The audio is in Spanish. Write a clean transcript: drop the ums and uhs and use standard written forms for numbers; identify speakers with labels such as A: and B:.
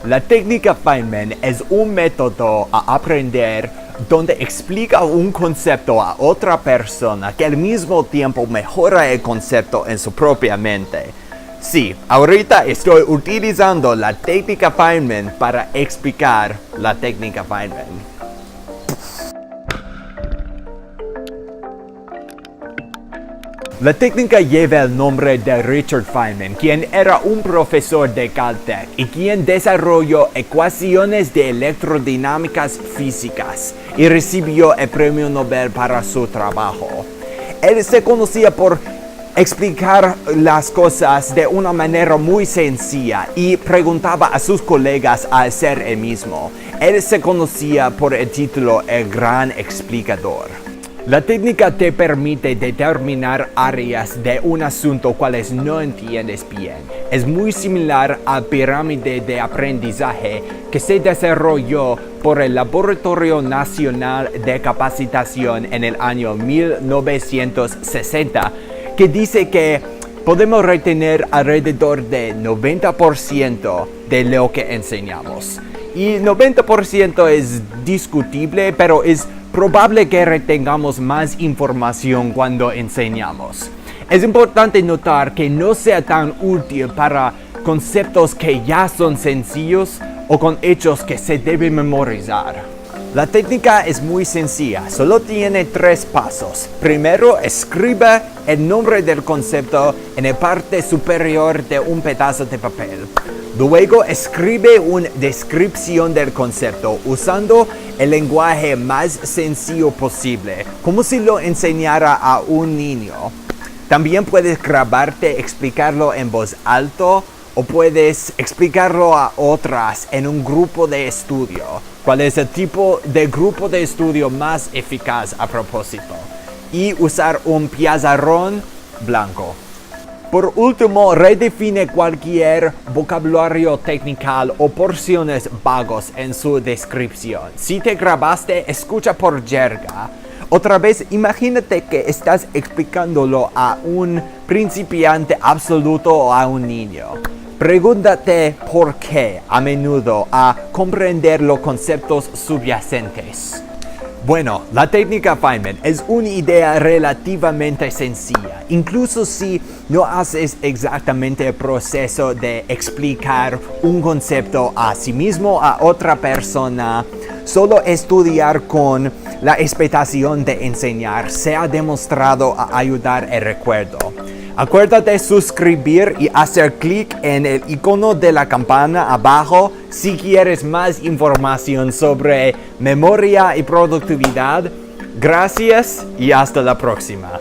A: La técnica Feynman es un método a aprender donde explica un concepto a otra persona que al mismo tiempo mejora el concepto en su propia mente. Sí, ahorita estoy utilizando la técnica Feynman para explicar la técnica Feynman. La técnica lleva el nombre de Richard Feynman, quien era un profesor de Caltech y quien desarrolló ecuaciones de electrodinámicas físicas y recibió el premio Nobel para su trabajo. Él se conocía por explicar las cosas de una manera muy sencilla y preguntaba a sus colegas a hacer el mismo. Él se conocía por el título El Gran Explicador. La técnica te permite determinar áreas de un asunto cuales no entiendes bien. Es muy similar a la pirámide de aprendizaje que se desarrolló por el Laboratorio Nacional de Capacitación en el año 1960, que dice que podemos retener alrededor de 90% de lo que enseñamos. Y 90% es discutible, pero es probable que retengamos más información cuando enseñamos. Es importante notar que no sea tan útil para conceptos que ya son sencillos o con hechos que se deben memorizar. La técnica es muy sencilla, solo tiene 3 pasos. Primero, escribe el nombre del concepto en la parte superior de un pedazo de papel. Luego, escribe una descripción del concepto usando el lenguaje más sencillo posible, como si lo enseñara a un niño. También puedes grabarte, explicarlo en voz alta o puedes explicarlo a otras en un grupo de estudio. ¿Cuál es el tipo de grupo de estudio más eficaz a propósito? Y usar un pizarrón blanco. Por último, redefine cualquier vocabulario técnico o porciones vagos en su descripción. Si te grabaste, escucha por jerga. Otra vez, imagínate que estás explicándolo a un principiante absoluto o a un niño. Pregúntate por qué a menudo a comprender los conceptos subyacentes. Bueno, la técnica Feynman es una idea relativamente sencilla. Incluso si no haces exactamente el proceso de explicar un concepto a sí mismo, a otra persona, solo estudiar con la expectación de enseñar se ha demostrado a ayudar el recuerdo. Acuérdate de suscribir y hacer clic en el icono de la campana abajo si quieres más información sobre memoria y productividad. Gracias y hasta la próxima.